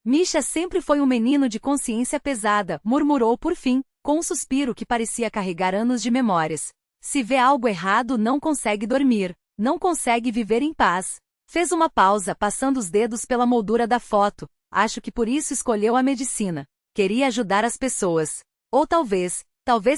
Misha sempre foi um menino de consciência pesada, murmurou por fim, com um suspiro que parecia carregar anos de memórias. Se vê algo errado, não consegue dormir, não consegue viver em paz. Fez uma pausa, passando os dedos pela moldura da foto. Acho que por isso escolheu a medicina. Queria ajudar as pessoas. Ou talvez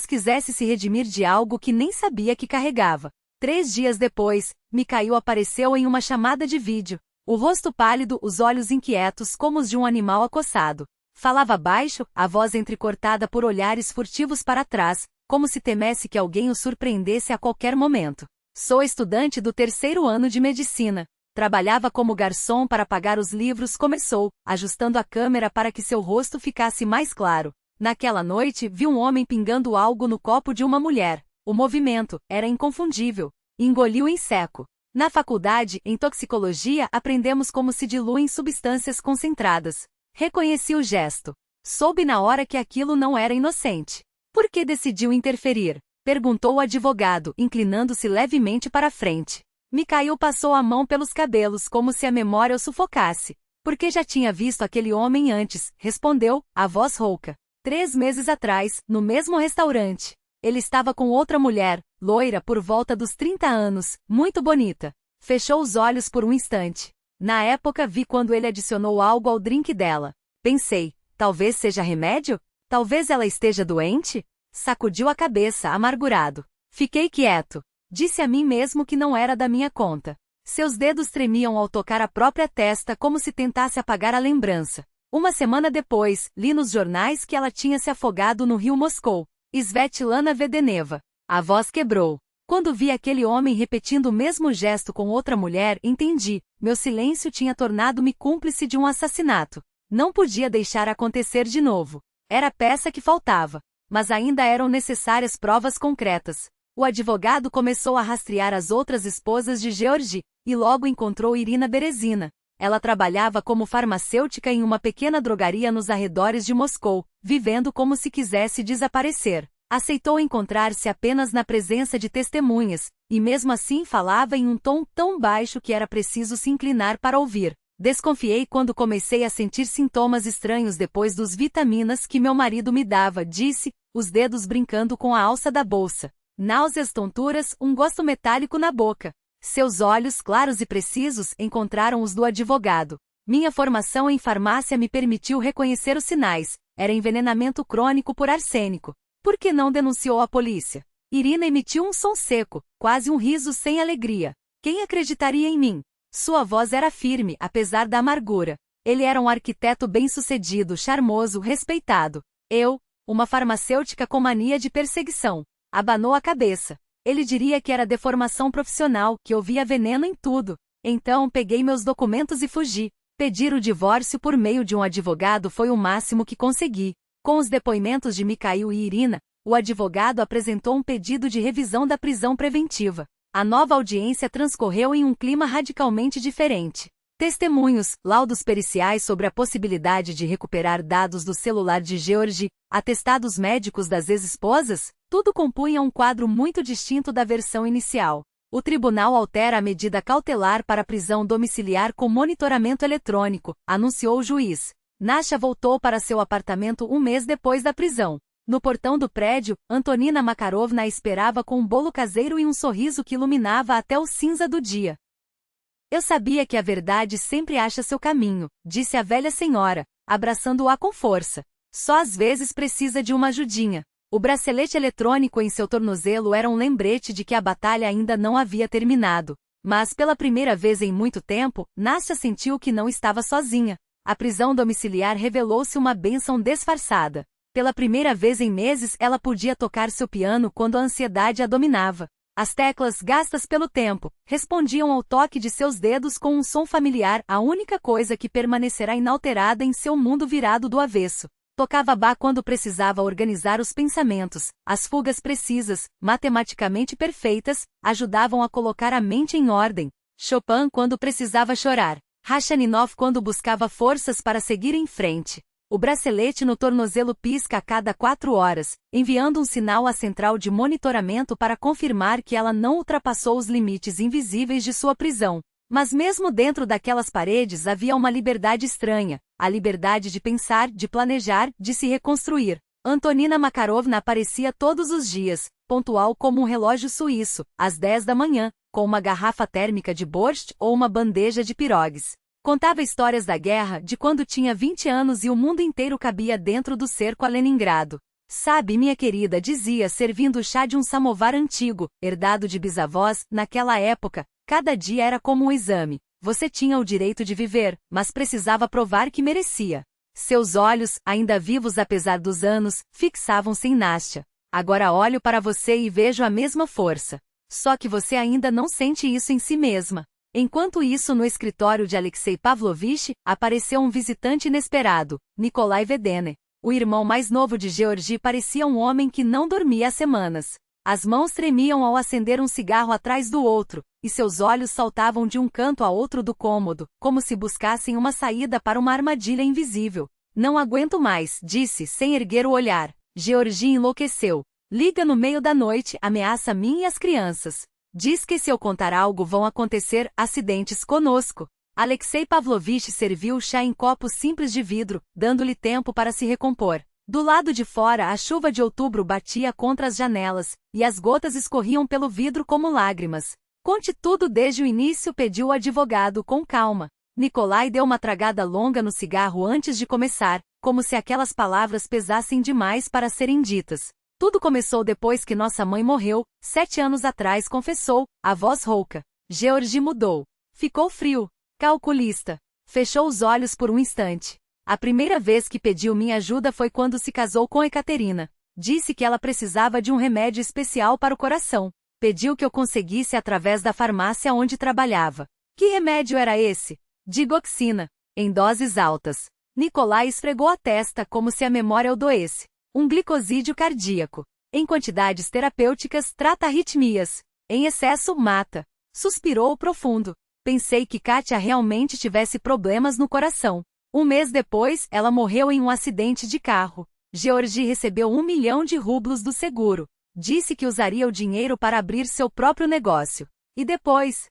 quisesse se redimir de algo que nem sabia que carregava. 3 dias depois, Mikhail apareceu em uma chamada de vídeo. O rosto pálido, os olhos inquietos como os de um animal acossado. Falava baixo, a voz entrecortada por olhares furtivos para trás, como se temesse que alguém o surpreendesse a qualquer momento. Sou estudante do 3º ano de medicina. Trabalhava como garçom para pagar os livros, começou, ajustando a câmera para que seu rosto ficasse mais claro. Naquela noite, vi um homem pingando algo no copo de uma mulher. O movimento era inconfundível. Engoliu em seco. Na faculdade, em toxicologia, aprendemos como se diluem substâncias concentradas. Reconheci o gesto. Soube na hora que aquilo não era inocente. Por que decidiu interferir? Perguntou o advogado, inclinando-se levemente para a frente. Mikhail passou a mão pelos cabelos como se a memória o sufocasse. Porque já tinha visto aquele homem antes, respondeu, a voz rouca. 3 meses atrás, no mesmo restaurante. Ele estava com outra mulher, loira por volta dos 30 anos, muito bonita. Fechou os olhos por um instante. Na época vi quando ele adicionou algo ao drink dela. Pensei, talvez seja remédio? Talvez ela esteja doente? Sacudiu a cabeça, amargurado. Fiquei quieto. Disse a mim mesmo que não era da minha conta. Seus dedos tremiam ao tocar a própria testa como se tentasse apagar a lembrança. Uma semana depois, li nos jornais que ela tinha se afogado no rio Moscou. Svetlana Vedeneva. A voz quebrou. Quando vi aquele homem repetindo o mesmo gesto com outra mulher, entendi. Meu silêncio tinha tornado-me cúmplice de um assassinato. Não podia deixar acontecer de novo. Era a peça que faltava. Mas ainda eram necessárias provas concretas. O advogado começou a rastrear as outras esposas de Georgi, e logo encontrou Irina Berezina. Ela trabalhava como farmacêutica em uma pequena drogaria nos arredores de Moscou, vivendo como se quisesse desaparecer. Aceitou encontrar-se apenas na presença de testemunhas, e mesmo assim falava em um tom tão baixo que era preciso se inclinar para ouvir. Desconfiei quando comecei a sentir sintomas estranhos depois dos vitaminas que meu marido me dava, disse, os dedos brincando com a alça da bolsa. Náuseas, tonturas, um gosto metálico na boca. Seus olhos, claros e precisos, encontraram os do advogado. Minha formação em farmácia me permitiu reconhecer os sinais. Era envenenamento crônico por arsênico. Por que não denunciou a polícia? Irina emitiu um som seco, quase um riso sem alegria. Quem acreditaria em mim? Sua voz era firme, apesar da amargura. Ele era um arquiteto bem-sucedido, charmoso, respeitado. Eu, uma farmacêutica com mania de perseguição. Abanou a cabeça. Ele diria que era deformação profissional, que eu via veneno em tudo. Então peguei meus documentos e fugi. Pedir o divórcio por meio de um advogado foi o máximo que consegui. Com os depoimentos de Mikhail e Irina, o advogado apresentou um pedido de revisão da prisão preventiva. A nova audiência transcorreu em um clima radicalmente diferente. Testemunhos, laudos periciais sobre a possibilidade de recuperar dados do celular de Georgi, atestados médicos das ex-esposas, tudo compunha um quadro muito distinto da versão inicial. O tribunal altera a medida cautelar para prisão domiciliar com monitoramento eletrônico, anunciou o juiz. Nasha voltou para seu apartamento um mês depois da prisão. No portão do prédio, Antonina Makarovna a esperava com um bolo caseiro e um sorriso que iluminava até o cinza do dia. Eu sabia que a verdade sempre acha seu caminho, disse a velha senhora, abraçando-a com força. Só às vezes precisa de uma ajudinha. O bracelete eletrônico em seu tornozelo era um lembrete de que a batalha ainda não havia terminado. Mas pela primeira vez em muito tempo, Nasha sentiu que não estava sozinha. A prisão domiciliar revelou-se uma bênção disfarçada. Pela primeira vez em meses ela podia tocar seu piano quando a ansiedade a dominava. As teclas, gastas pelo tempo, respondiam ao toque de seus dedos com um som familiar, a única coisa que permanecerá inalterada em seu mundo virado do avesso. Tocava Bach quando precisava organizar os pensamentos. As fugas precisas, matematicamente perfeitas, ajudavam a colocar a mente em ordem. Chopin quando precisava chorar. Rachmaninoff quando buscava forças para seguir em frente. O bracelete no tornozelo pisca a cada 4 horas, enviando um sinal à central de monitoramento para confirmar que ela não ultrapassou os limites invisíveis de sua prisão. Mas mesmo dentro daquelas paredes havia uma liberdade estranha, a liberdade de pensar, de planejar, de se reconstruir. Antonina Makarovna aparecia todos os dias, pontual como um relógio suíço, às 10 da manhã, com uma garrafa térmica de borscht ou uma bandeja de pirogues. Contava histórias da guerra, de quando tinha 20 anos e o mundo inteiro cabia dentro do cerco a Leningrado. Sabe, minha querida, dizia, servindo o chá de um samovar antigo, herdado de bisavós, naquela época, cada dia era como um exame. Você tinha o direito de viver, mas precisava provar que merecia. Seus olhos, ainda vivos apesar dos anos, fixavam-se em Nasha. Agora olho para você e vejo a mesma força. Só que você ainda não sente isso em si mesma. Enquanto isso, no escritório de Alexei Pavlovich, apareceu um visitante inesperado, Nikolai Vedene. O irmão mais novo de Georgi parecia um homem que não dormia há semanas. As mãos tremiam ao acender um cigarro atrás do outro, e seus olhos saltavam de um canto a outro do cômodo, como se buscassem uma saída para uma armadilha invisível. Não aguento mais, disse, sem erguer o olhar. Georgi enlouqueceu. Liga no meio da noite, ameaça a mim e as crianças. Diz que se eu contar algo vão acontecer acidentes conosco. Alexei Pavlovich serviu o chá em copos simples de vidro, dando-lhe tempo para se recompor. Do lado de fora a chuva de outubro batia contra as janelas, e as gotas escorriam pelo vidro como lágrimas. Conte tudo desde o início, pediu o advogado com calma. Nikolai deu uma tragada longa no cigarro antes de começar, como se aquelas palavras pesassem demais para serem ditas. Tudo começou depois que nossa mãe morreu, 7 anos atrás, confessou, a voz rouca. Georgi mudou. Ficou frio. Calculista. Fechou os olhos por um instante. A primeira vez que pediu minha ajuda foi quando se casou com Ekaterina. Disse que ela precisava de um remédio especial para o coração. Pediu que eu conseguisse através da farmácia onde trabalhava. Que remédio era esse? Digoxina. Em doses altas. Nikolai esfregou a testa como se a memória o doesse. Um glicosídeo cardíaco. Em quantidades terapêuticas, trata arritmias. Em excesso, mata. Suspirou profundo. Pensei que Katia realmente tivesse problemas no coração. Um mês depois, ela morreu em um acidente de carro. Georgi recebeu 1 milhão de rublos do seguro. Disse que usaria o dinheiro para abrir seu próprio negócio. E depois?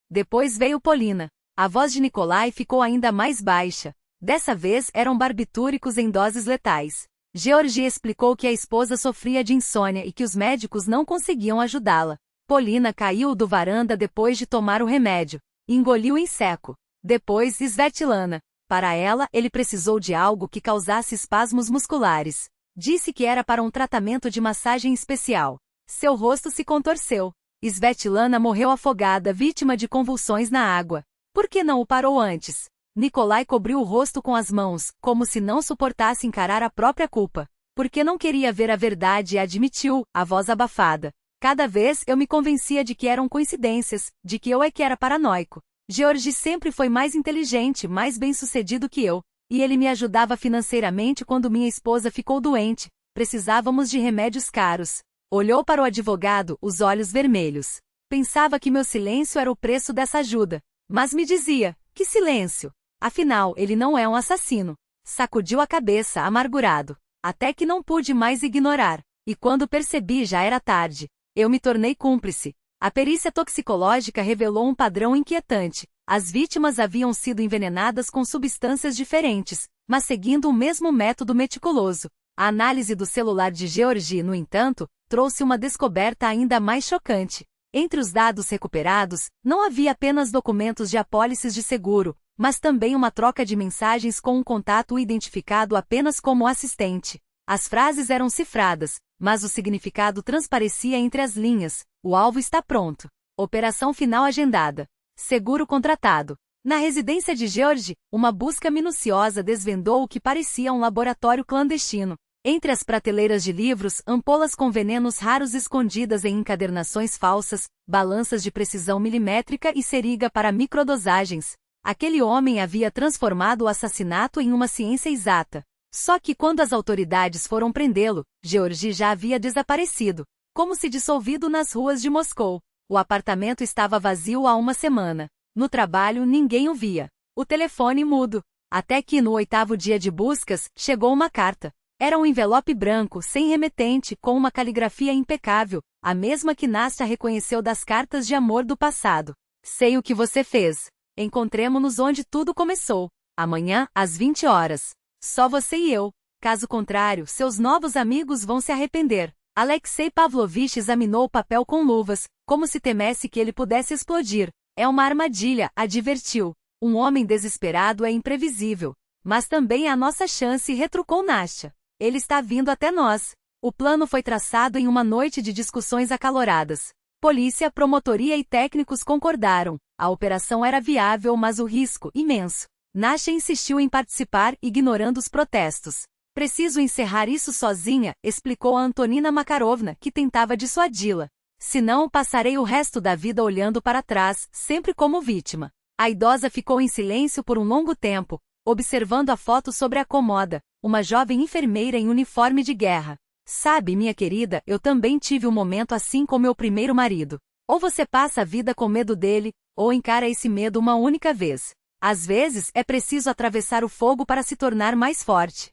Depois veio Polina. A voz de Nikolai ficou ainda mais baixa. Dessa vez eram barbitúricos em doses letais. Georgi explicou que a esposa sofria de insônia e que os médicos não conseguiam ajudá-la. Polina caiu do varanda depois de tomar o remédio. Engoliu em seco. Depois, Svetlana. Para ela, ele precisou de algo que causasse espasmos musculares. Disse que era para um tratamento de massagem especial. Seu rosto se contorceu. Svetlana morreu afogada, vítima de convulsões na água. Por que não o parou antes? Nikolai cobriu o rosto com as mãos, como se não suportasse encarar a própria culpa. Porque não queria ver a verdade e admitiu, a voz abafada. Cada vez eu me convencia de que eram coincidências, de que eu é que era paranoico. Georgi sempre foi mais inteligente, mais bem-sucedido que eu. E ele me ajudava financeiramente quando minha esposa ficou doente. Precisávamos de remédios caros. Olhou para o advogado, os olhos vermelhos. Pensava que meu silêncio era o preço dessa ajuda. Mas me dizia, que silêncio! Afinal, ele não é um assassino. Sacudiu a cabeça, amargurado. Até que não pude mais ignorar. E quando percebi já era tarde. Eu me tornei cúmplice. A perícia toxicológica revelou um padrão inquietante. As vítimas haviam sido envenenadas com substâncias diferentes, mas seguindo o mesmo método meticuloso. A análise do celular de Georgie, no entanto, trouxe uma descoberta ainda mais chocante. Entre os dados recuperados, não havia apenas documentos de apólices de seguro, mas também uma troca de mensagens com um contato identificado apenas como assistente. As frases eram cifradas, mas o significado transparecia entre as linhas. O alvo está pronto. Operação final agendada. Seguro contratado. Na residência de Georgie, uma busca minuciosa desvendou o que parecia um laboratório clandestino. Entre as prateleiras de livros, ampolas com venenos raros escondidas em encadernações falsas, balanças de precisão milimétrica e seringa para microdosagens. Aquele homem havia transformado o assassinato em uma ciência exata. Só que quando as autoridades foram prendê-lo, Georgie já havia desaparecido, como se dissolvido nas ruas de Moscou. O apartamento estava vazio há uma semana. No trabalho ninguém o via. O telefone mudo. Até que no 8º dia de buscas, chegou uma carta. Era um envelope branco, sem remetente, com uma caligrafia impecável, a mesma que Nastya reconheceu das cartas de amor do passado. Sei o que você fez. Encontremo-nos onde tudo começou. Amanhã, às 20 horas. Só você e eu. Caso contrário, seus novos amigos vão se arrepender. Alexei Pavlovich examinou o papel com luvas, como se temesse que ele pudesse explodir. É uma armadilha, advertiu. Um homem desesperado é imprevisível. Mas também é a nossa chance, retrucou Nastya. Ele está vindo até nós. O plano foi traçado em uma noite de discussões acaloradas. Polícia, promotoria e técnicos concordaram. A operação era viável, mas o risco, imenso. Nastya insistiu em participar, ignorando os protestos. Preciso encerrar isso sozinha, explicou a Antonina Makarovna, que tentava dissuadi-la. Senão, passarei o resto da vida olhando para trás, sempre como vítima. A idosa ficou em silêncio por um longo tempo, observando a foto sobre a cômoda, uma jovem enfermeira em uniforme de guerra. Sabe, minha querida, eu também tive um momento assim com meu primeiro marido. Ou você passa a vida com medo dele, ou encara esse medo uma única vez. Às vezes, é preciso atravessar o fogo para se tornar mais forte.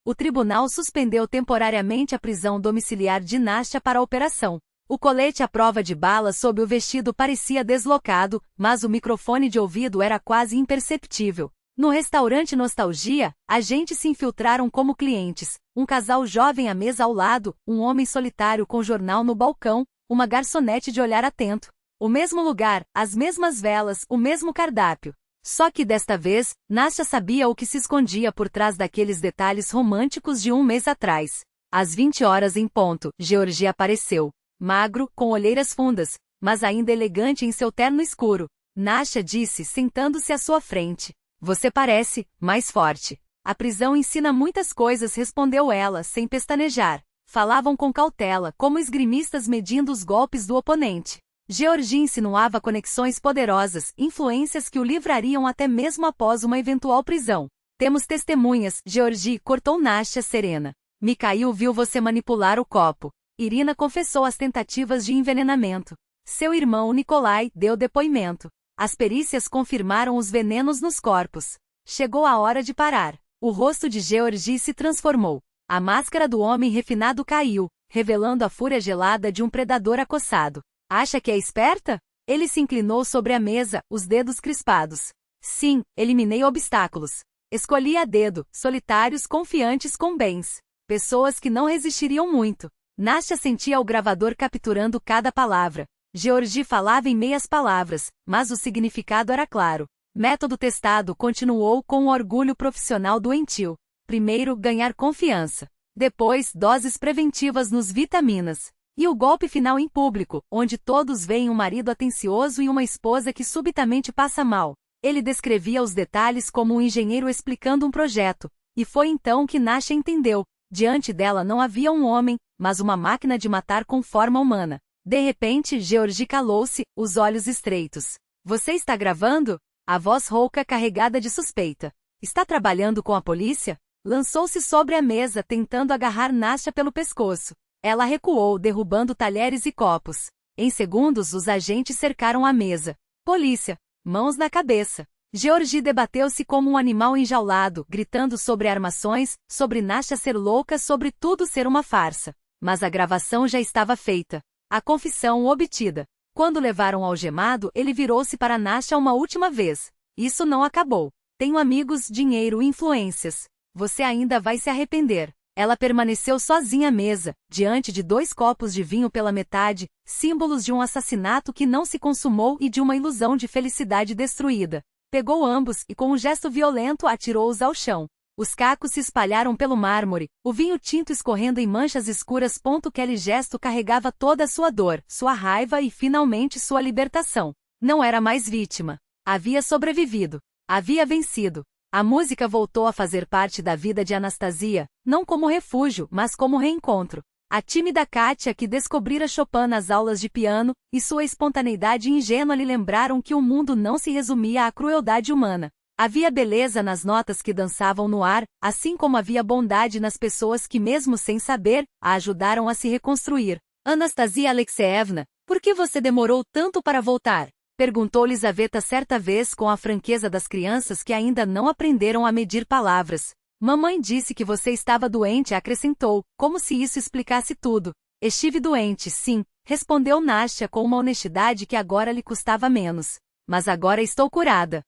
O tribunal suspendeu temporariamente a prisão domiciliar de Nastya para a operação. O colete à prova de balas sob o vestido parecia deslocado, mas o microfone de ouvido era quase imperceptível. No restaurante Nostalgia, agentes se infiltraram como clientes, um casal jovem à mesa ao lado, um homem solitário com jornal no balcão, uma garçonete de olhar atento. O mesmo lugar, as mesmas velas, o mesmo cardápio. Só que desta vez, Nastya sabia o que se escondia por trás daqueles detalhes românticos de um mês atrás. Às 20 horas em ponto, Georgie apareceu. Magro, com olheiras fundas, mas ainda elegante em seu terno escuro. Nastya disse, sentando-se à sua frente. Você parece mais forte. A prisão ensina muitas coisas, respondeu ela, sem pestanejar. Falavam com cautela, como esgrimistas medindo os golpes do oponente. Georgie insinuava conexões poderosas, influências que o livrariam até mesmo após uma eventual prisão. Temos testemunhas, Georgie, cortou Nastya serena. Mikhail viu você manipular o copo. Irina confessou as tentativas de envenenamento. Seu irmão Nikolai deu depoimento. As perícias confirmaram os venenos nos corpos. Chegou a hora de parar. O rosto de Georgie se transformou. A máscara do homem refinado caiu, revelando a fúria gelada de um predador acossado. Acha que é esperta? Ele se inclinou sobre a mesa, os dedos crispados. Sim, eliminei obstáculos. Escolhi a dedo, solitários confiantes com bens. Pessoas que não resistiriam muito. Nastya sentia o gravador capturando cada palavra. Georgie falava em meias palavras, mas o significado era claro. Método testado, continuou com o orgulho profissional doentio. Primeiro, ganhar confiança. Depois, doses preventivas nos vitaminas. E o golpe final em público, onde todos veem um marido atencioso e uma esposa que subitamente passa mal. Ele descrevia os detalhes como um engenheiro explicando um projeto. E foi então que Nastya entendeu. Diante dela não havia um homem, mas uma máquina de matar com forma humana. De repente, Georgie calou-se, os olhos estreitos. Você está gravando? A voz rouca carregada de suspeita. Está trabalhando com a polícia? Lançou-se sobre a mesa, tentando agarrar Nastya pelo pescoço. Ela recuou, derrubando talheres e copos. Em segundos, os agentes cercaram a mesa. Polícia. Mãos na cabeça. Georgie debateu-se como um animal enjaulado, gritando sobre armações, sobre Nastya ser louca, sobre tudo ser uma farsa. Mas a gravação já estava feita. A confissão obtida. Quando levaram o algemado, ele virou-se para Nasha uma última vez. Isso não acabou. Tenho amigos, dinheiro e influências. Você ainda vai se arrepender. Ela permaneceu sozinha à mesa, diante de 2 copos de vinho pela metade, símbolos de um assassinato que não se consumou e de uma ilusão de felicidade destruída. Pegou ambos e com um gesto violento atirou-os ao chão. Os cacos se espalharam pelo mármore, o vinho tinto escorrendo em manchas escuras. Aquele gesto carregava toda a sua dor, sua raiva e finalmente sua libertação. Não era mais vítima. Havia sobrevivido. Havia vencido. A música voltou a fazer parte da vida de Anastasia, não como refúgio, mas como reencontro. A tímida Kátia que descobrira Chopin nas aulas de piano, e sua espontaneidade ingênua lhe lembraram que o mundo não se resumia à crueldade humana. Havia beleza nas notas que dançavam no ar, assim como havia bondade nas pessoas que, mesmo sem saber, a ajudaram a se reconstruir. Anastasia Alexeyevna, por que você demorou tanto para voltar? Perguntou Lizaveta certa vez com a franqueza das crianças que ainda não aprenderam a medir palavras. Mamãe disse que você estava doente, acrescentou, como se isso explicasse tudo. Estive doente, sim, respondeu Nastia com uma honestidade que agora lhe custava menos. Mas agora estou curada.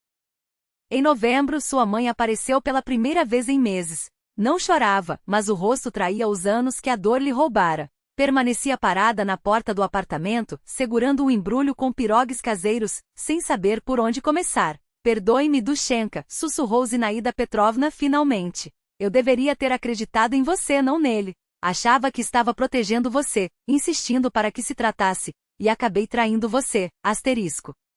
Em novembro, sua mãe apareceu pela primeira vez em meses. Não chorava, mas o rosto traía os anos que a dor lhe roubara. Permanecia parada na porta do apartamento, segurando um embrulho com pirogues caseiros, sem saber por onde começar. Perdoe-me, Dushenka, sussurrou Zinaida Petrovna finalmente. Eu deveria ter acreditado em você, não nele. Achava que estava protegendo você, insistindo para que se tratasse, e acabei traindo você.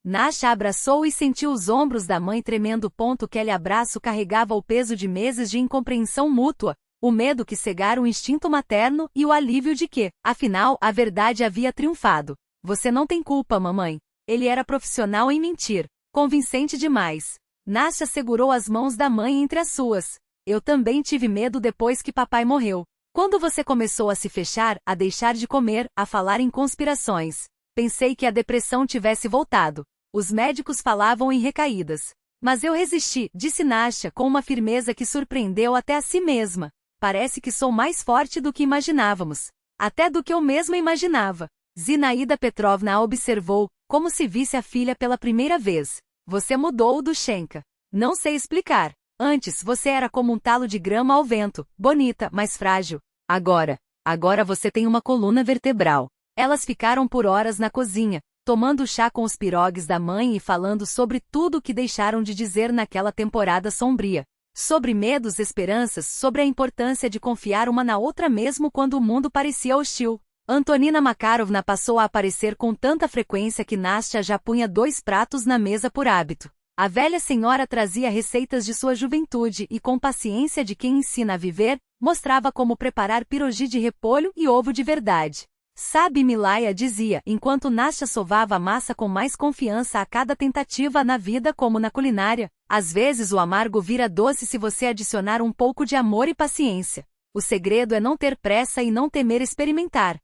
Nasha abraçou e sentiu os ombros da mãe tremendo. Aquele abraço carregava o peso de meses de incompreensão mútua, o medo que cegara o instinto materno e o alívio de que, afinal, a verdade havia triunfado. Você não tem culpa, mamãe. Ele era profissional em mentir. Convincente demais. Nasha segurou as mãos da mãe entre as suas. Eu também tive medo depois que papai morreu. Quando você começou a se fechar, a deixar de comer, a falar em conspirações. Pensei que a depressão tivesse voltado. Os médicos falavam em recaídas. Mas eu resisti, disse Nasha com uma firmeza que surpreendeu até a si mesma. Parece que sou mais forte do que imaginávamos. Até do que eu mesma imaginava. Zinaida Petrovna a observou, como se visse a filha pela primeira vez. Você mudou, Dushenka. Não sei explicar. Antes você era como um talo de grama ao vento, bonita, mas frágil. Agora você tem uma coluna vertebral. Elas ficaram por horas na cozinha, tomando chá com os pirogues da mãe e falando sobre tudo o que deixaram de dizer naquela temporada sombria. Sobre medos, esperanças, sobre a importância de confiar uma na outra mesmo quando o mundo parecia hostil. Antonina Makarovna passou a aparecer com tanta frequência que Nastia já punha 2 pratos na mesa por hábito. A velha senhora trazia receitas de sua juventude e, com paciência de quem ensina a viver, mostrava como preparar pirogi de repolho e ovo de verdade. Sabe, Milaya, dizia, enquanto Nastia sovava a massa com mais confiança a cada tentativa na vida como na culinária, às vezes o amargo vira doce se você adicionar um pouco de amor e paciência. O segredo é não ter pressa e não temer experimentar.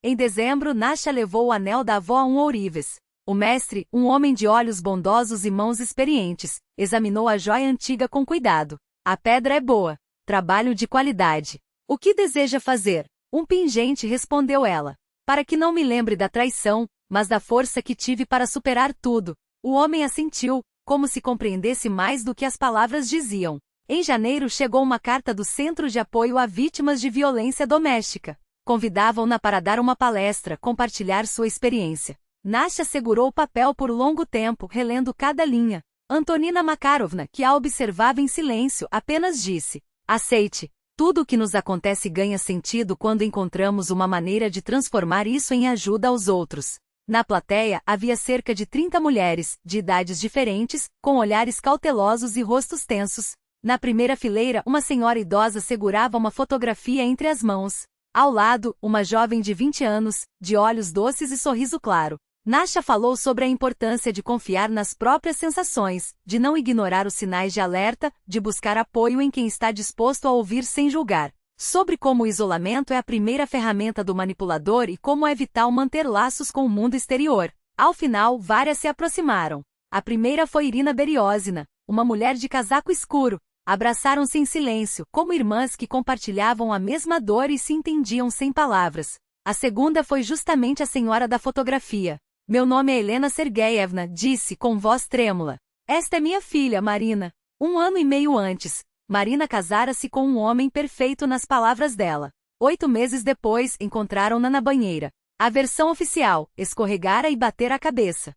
Em dezembro, Nastia levou o anel da avó a um ourives. O mestre, um homem de olhos bondosos e mãos experientes, examinou a joia antiga com cuidado. A pedra é boa. Trabalho de qualidade. O que deseja fazer? Um pingente, respondeu ela. Para que não me lembre da traição, mas da força que tive para superar tudo. O homem assentiu, como se compreendesse mais do que as palavras diziam. Em janeiro chegou uma carta do Centro de Apoio a Vítimas de Violência Doméstica. Convidavam-na para dar uma palestra, compartilhar sua experiência. Nastia segurou o papel por longo tempo, relendo cada linha. Antonina Makarovna, que a observava em silêncio, apenas disse: aceite. Tudo o que nos acontece ganha sentido quando encontramos uma maneira de transformar isso em ajuda aos outros. Na plateia, havia cerca de 30 mulheres, de idades diferentes, com olhares cautelosos e rostos tensos. Na primeira fileira, uma senhora idosa segurava uma fotografia entre as mãos. Ao lado, uma jovem de 20 anos, de olhos doces e sorriso claro. Nastia falou sobre a importância de confiar nas próprias sensações, de não ignorar os sinais de alerta, de buscar apoio em quem está disposto a ouvir sem julgar. Sobre como o isolamento é a primeira ferramenta do manipulador e como é vital manter laços com o mundo exterior. Ao final, várias se aproximaram. A primeira foi Irina Beriosina, uma mulher de casaco escuro. Abraçaram-se em silêncio, como irmãs que compartilhavam a mesma dor e se entendiam sem palavras. A segunda foi justamente a senhora da fotografia. Meu nome é Helena Sergeyevna, disse com voz trêmula. Esta é minha filha, Marina. 1 ano e meio antes, Marina casara-se com um homem perfeito nas palavras dela. 8 meses depois, encontraram-na na banheira. A versão oficial, escorregara e batera a cabeça.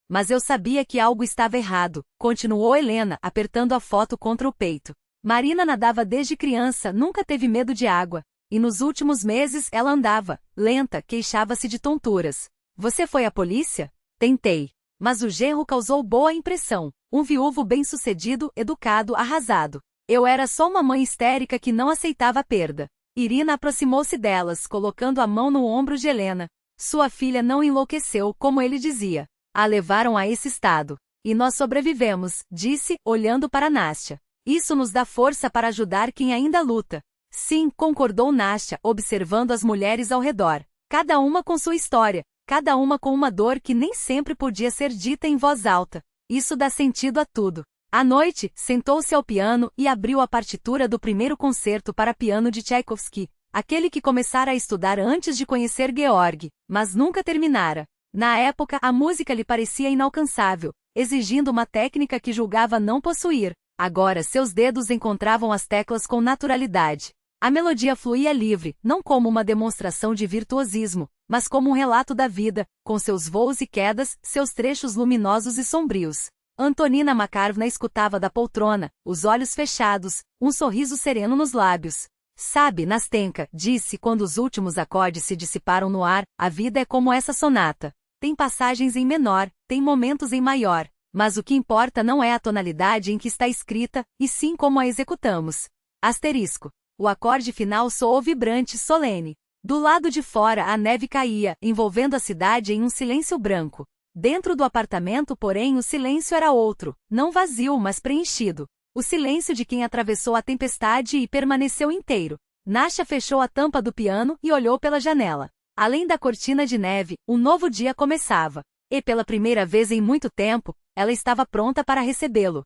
Mas eu sabia que algo estava errado, continuou Helena, apertando a foto contra o peito. Marina nadava desde criança, nunca teve medo de água. E nos últimos meses ela andava, lenta, queixava-se de tonturas. Você foi à polícia? Tentei. Mas o genro causou boa impressão. Um viúvo bem-sucedido, educado, arrasado. Eu era só uma mãe histérica que não aceitava a perda. Irina aproximou-se delas, colocando a mão no ombro de Helena. Sua filha não enlouqueceu, como ele dizia. A levaram a esse estado. E nós sobrevivemos, disse, olhando para Nastya. Isso nos dá força para ajudar quem ainda luta. Sim, concordou Nastya, observando as mulheres ao redor. Cada uma com sua história, cada uma com uma dor que nem sempre podia ser dita em voz alta. Isso dá sentido a tudo. À noite, sentou-se ao piano e abriu a partitura do primeiro concerto para piano de Tchaikovsky, aquele que começara a estudar antes de conhecer Georg, mas nunca terminara. Na época, a música lhe parecia inalcançável, exigindo uma técnica que julgava não possuir. Agora seus dedos encontravam as teclas com naturalidade. A melodia fluía livre, não como uma demonstração de virtuosismo, mas como um relato da vida, com seus voos e quedas, seus trechos luminosos e sombrios. Antonina Makarvna escutava da poltrona, os olhos fechados, um sorriso sereno nos lábios. Sabe, Nastenka, disse quando os últimos acordes se dissiparam no ar, a vida é como essa sonata. Tem passagens em menor, tem momentos em maior. Mas o que importa não é a tonalidade em que está escrita, e sim como a executamos. Asterisco. O acorde final soou vibrante e solene. Do lado de fora a neve caía, envolvendo a cidade em um silêncio branco. Dentro do apartamento, porém, o silêncio era outro, não vazio, mas preenchido. O silêncio de quem atravessou a tempestade e permaneceu inteiro. Nastya fechou a tampa do piano e olhou pela janela. Além da cortina de neve, um novo dia começava. E pela primeira vez em muito tempo, ela estava pronta para recebê-lo.